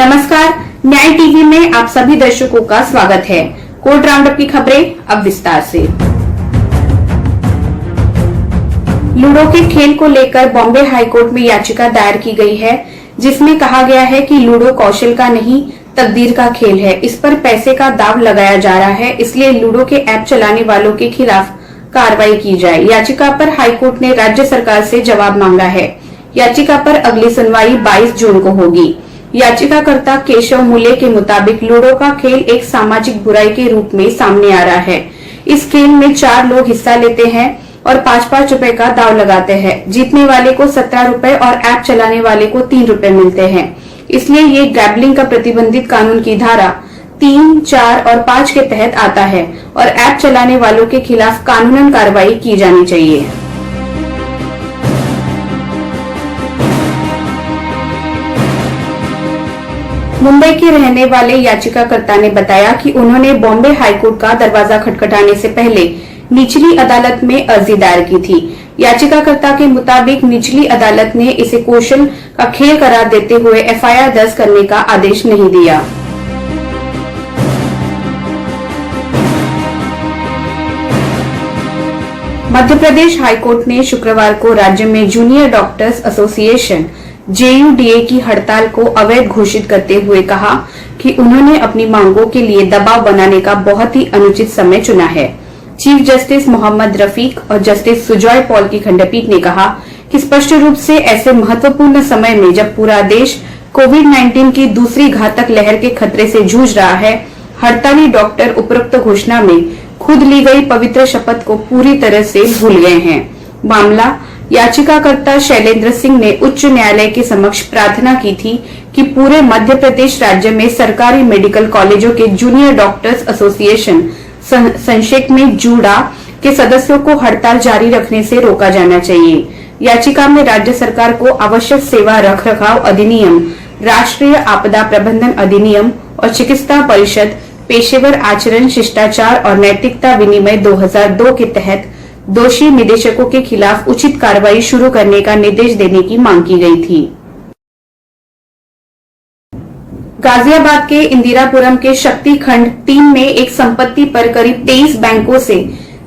नमस्कार, न्याय टीवी में आप सभी दर्शकों का स्वागत है। कोर्ट राउंडअप की खबरें अब विस्तार से। लूडो के खेल को लेकर बॉम्बे हाईकोर्ट में याचिका दायर की गई है, जिसमें कहा गया है कि लूडो कौशल का नहीं, तकदीर का खेल है। इस पर पैसे का दाव लगाया जा रहा है, इसलिए लूडो के ऐप चलाने वालों के खिलाफ कार्रवाई की जाए। याचिका पर हाईकोर्ट ने राज्य सरकार से जवाब मांगा है। याचिका पर अगली सुनवाई 22 जून को होगी। याचिकाकर्ता केशव मुले के मुताबिक लूडो का खेल एक सामाजिक बुराई के रूप में सामने आ रहा है। इस खेल में 4 लोग हिस्सा लेते हैं और 5-5 रुपए का दाव लगाते हैं। जीतने वाले को 17 रुपए और ऐप चलाने वाले को 3 रुपए मिलते हैं। इसलिए ये गैम्बलिंग का प्रतिबंधित कानून की धारा 3, 4 और 5 के तहत आता है और ऐप चलाने वालों के खिलाफ कानूनन कार्रवाई की जानी चाहिए। मुंबई के रहने वाले याचिकाकर्ता ने बताया कि उन्होंने बॉम्बे हाईकोर्ट का दरवाजा खटखटाने से पहले निचली अदालत में अर्जी दायर की थी। याचिकाकर्ता के मुताबिक निचली अदालत ने इसे कौशल का खेल करार देते हुए एफआईआर दर्ज करने का आदेश नहीं दिया। मध्य प्रदेश हाईकोर्ट ने शुक्रवार को राज्य में जूनियर डॉक्टर्स एसोसिएशन JUDA की हड़ताल को अवैध घोषित करते हुए कहा कि उन्होंने अपनी मांगों के लिए दबाव बनाने का बहुत ही अनुचित समय चुना है। चीफ जस्टिस मोहम्मद रफीक और जस्टिस सुजॉय पॉल की खंडपीठ ने कहा कि स्पष्ट रूप से ऐसे महत्वपूर्ण समय में जब पूरा देश कोविड-19 की दूसरी घातक लहर के खतरे से जूझ रहा है, हड़ताली डॉक्टर उपरोक्त घोषणा में खुद ली गई पवित्र शपथ को पूरी तरह से भूल गए हैं। मामला याचिकाकर्ता शैलेंद्र सिंह ने उच्च न्यायालय के समक्ष प्रार्थना की थी कि पूरे मध्य प्रदेश राज्य में सरकारी मेडिकल कॉलेजों के जूनियर डॉक्टर्स एसोसिएशन संक्षेप में जूडा के सदस्यों को हड़ताल जारी रखने से रोका जाना चाहिए। याचिका में राज्य सरकार को आवश्यक सेवा रखरखाव अधिनियम, राष्ट्रीय आपदा प्रबंधन अधिनियम और चिकित्सा परिषद पेशेवर आचरण शिष्टाचार और नैतिकता विनिमय 2002 के तहत दोषी निदेशकों के खिलाफ उचित कार्रवाई शुरू करने का निर्देश देने की मांग की गई थी। गाजियाबाद के इंदिरापुरम के शक्ति खंड 3 में एक संपत्ति पर करीब 23 बैंकों से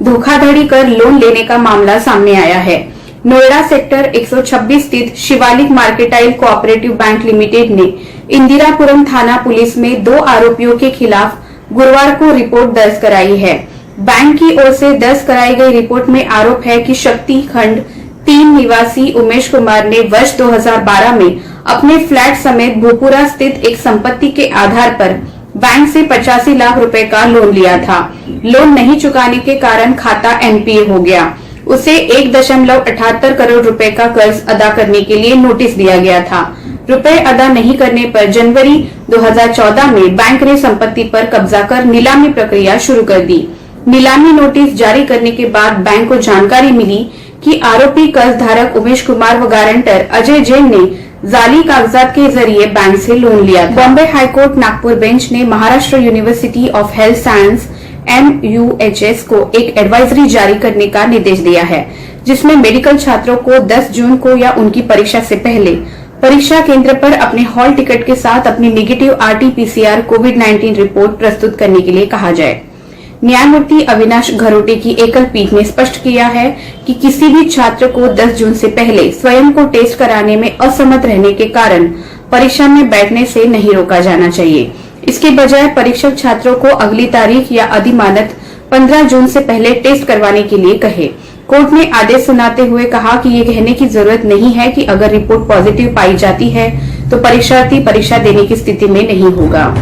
धोखाधड़ी कर लोन लेने का मामला सामने आया है। नोएडा सेक्टर 126 स्थित Shivalik mercantile cooperative bank limited ने इंदिरापुरम थाना पुलिस में 2 आरोपियों के खिलाफ गुरुवार को रिपोर्ट दर्ज कराई है। बैंक की ओर से दर्ज कराई गई रिपोर्ट में आरोप है कि शक्ति खंड 3 निवासी उमेश कुमार ने वर्ष 2012 में अपने फ्लैट समेत भोपुरा स्थित एक संपत्ति के आधार पर बैंक से 85 लाख रुपए का लोन लिया था। लोन नहीं चुकाने के कारण खाता NPA हो गया। उसे 1.78 करोड़ रुपए का कर्ज अदा करने के लिए नोटिस दिया गया था। रुपए अदा नहीं करने पर जनवरी 2014 में बैंक ने संपत्ति पर कब्जा कर नीलामी प्रक्रिया शुरू कर दी। नीलामी नोटिस जारी करने के बाद बैंक को जानकारी मिली कि आरोपी कर्ज धारक उमेश कुमार व गारंटर अजय जैन ने जाली कागजात के जरिए बैंक से लोन लिया था। बॉम्बे हाईकोर्ट नागपुर बेंच ने Maharashtra university of health science MUHS को एक एडवाइजरी जारी करने का निर्देश दिया है, जिसमें मेडिकल छात्रों को 10 जून को या उनकी परीक्षा से पहले परीक्षा केंद्र पर अपने हॉल टिकट के साथ अपनी नेगेटिव RT-PCR कोविड-19 रिपोर्ट प्रस्तुत करने के लिए कहा जाए। न्यायमूर्ति अविनाश घरोटे की एकल पीठ ने स्पष्ट किया है कि किसी भी छात्र को 10 जून से पहले स्वयं को टेस्ट कराने में असमर्थ रहने के कारण परीक्षा में बैठने से नहीं रोका जाना चाहिए। इसके बजाय परीक्षक छात्रों को अगली तारीख या अधिमानत 15 जून से पहले टेस्ट करवाने के लिए कहे। कोर्ट ने आदेश सुनाते हुए कहा कि ये कहने की जरूरत नहीं है कि अगर रिपोर्ट पॉजिटिव पाई जाती है तो परीक्षार्थी परीक्षा देने की स्थिति में नहीं होगा।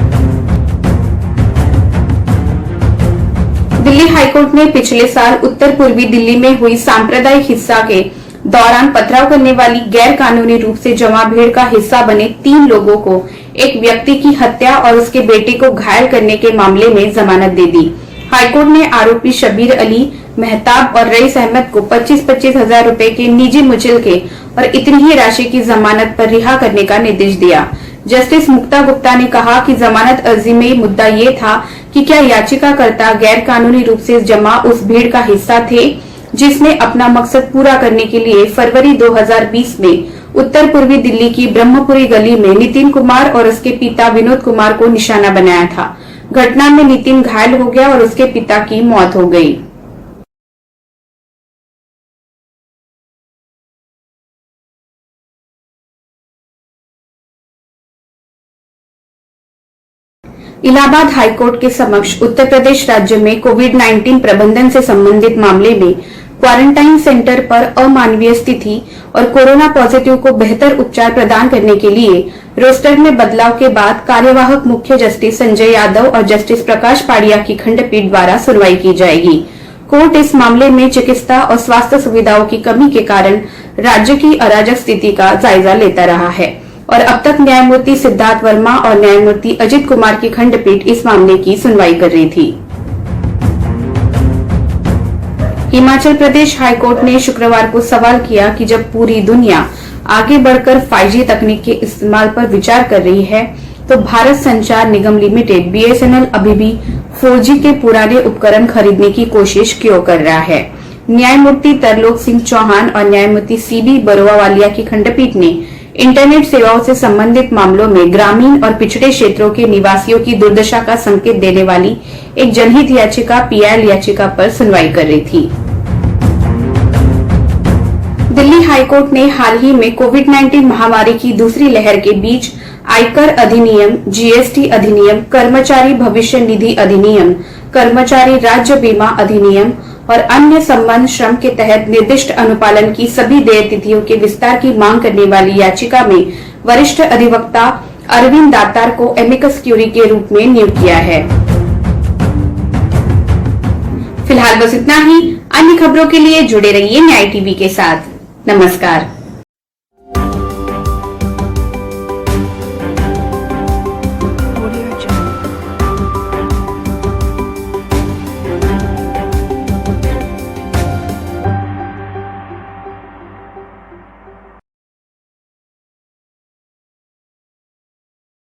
दिल्ली हाईकोर्ट ने पिछले साल उत्तर पूर्वी दिल्ली में हुई सांप्रदायिक हिंसा के दौरान पथराव करने वाली गैर कानूनी रूप से जमा भीड़ का हिस्सा बने 3 लोगों को एक व्यक्ति की हत्या और उसके बेटे को घायल करने के मामले में जमानत दे दी। हाईकोर्ट ने आरोपी शबीर अली मेहताब और रईस अहमद को 25-25 हजार रुपए के निजी मुचलके और इतनी ही राशि की जमानत पर रिहा करने का निर्देश दिया। जस्टिस मुक्ता गुप्ता ने कहा कि जमानत अर्जी में मुद्दा ये था कि क्या याचिकाकर्ता गैर कानूनी रूप से जमा उस भीड़ का हिस्सा थे जिसने अपना मकसद पूरा करने के लिए फरवरी 2020 में उत्तर पूर्वी दिल्ली की ब्रह्मपुरी गली में नितिन कुमार और उसके पिता विनोद कुमार को निशाना बनाया था। घटना में नितिन घायल हो गया और उसके पिता की मौत हो गई। इलाहाबाद हाईकोर्ट के समक्ष उत्तर प्रदेश राज्य में कोविड-19 प्रबंधन से संबंधित मामले में क्वारंटाइन सेंटर पर अमानवीय स्थिति और कोरोना पॉजिटिव को बेहतर उपचार प्रदान करने के लिए रोस्टर में बदलाव के बाद कार्यवाहक मुख्य जस्टिस संजय यादव और जस्टिस प्रकाश पाड़िया की खंडपीठ द्वारा सुनवाई की जाएगी। कोर्ट इस मामले में चिकित्सा और स्वास्थ्य सुविधाओं की कमी के कारण राज्य की अराजक स्थिति का जायजा लेता रहा है और अब तक न्यायमूर्ति सिद्धार्थ वर्मा और न्यायमूर्ति अजित कुमार की खंडपीठ इस मामले की सुनवाई कर रही थी। हिमाचल प्रदेश हाईकोर्ट ने शुक्रवार को सवाल किया कि जब पूरी दुनिया आगे बढ़कर 5G तकनीक के इस्तेमाल पर विचार कर रही है, तो भारत संचार निगम लिमिटेड BSNL अभी भी 4G के पुराने उपकरण खरीदने की कोशिश क्यों कर रहा है। न्यायमूर्ति तरलोक सिंह चौहान और न्यायमूर्ति CB बरुआवालिया की खंडपीठ ने इंटरनेट सेवाओं से संबंधित मामलों में ग्रामीण और पिछड़े क्षेत्रों के निवासियों की दुर्दशा का संकेत देने वाली एक जनहित याचिका PIL याचिका पर सुनवाई कर रही थी। दिल्ली हाईकोर्ट ने हाल ही में कोविड-19 महामारी की दूसरी लहर के बीच आयकर अधिनियम, GST अधिनियम, कर्मचारी भविष्य निधि अधिनियम, कर्मचारी राज्य बीमा अधिनियम और अन्य संबंध श्रम के तहत निर्दिष्ट अनुपालन की सभी देय तिथियों के विस्तार की मांग करने वाली याचिका में वरिष्ठ अधिवक्ता अरविंद दातार को एमिकस क्यूरी के रूप में नियुक्त किया है। फिलहाल बस इतना ही। अन्य खबरों के लिए जुड़े रहिए न्याय टीवी के साथ। नमस्कार।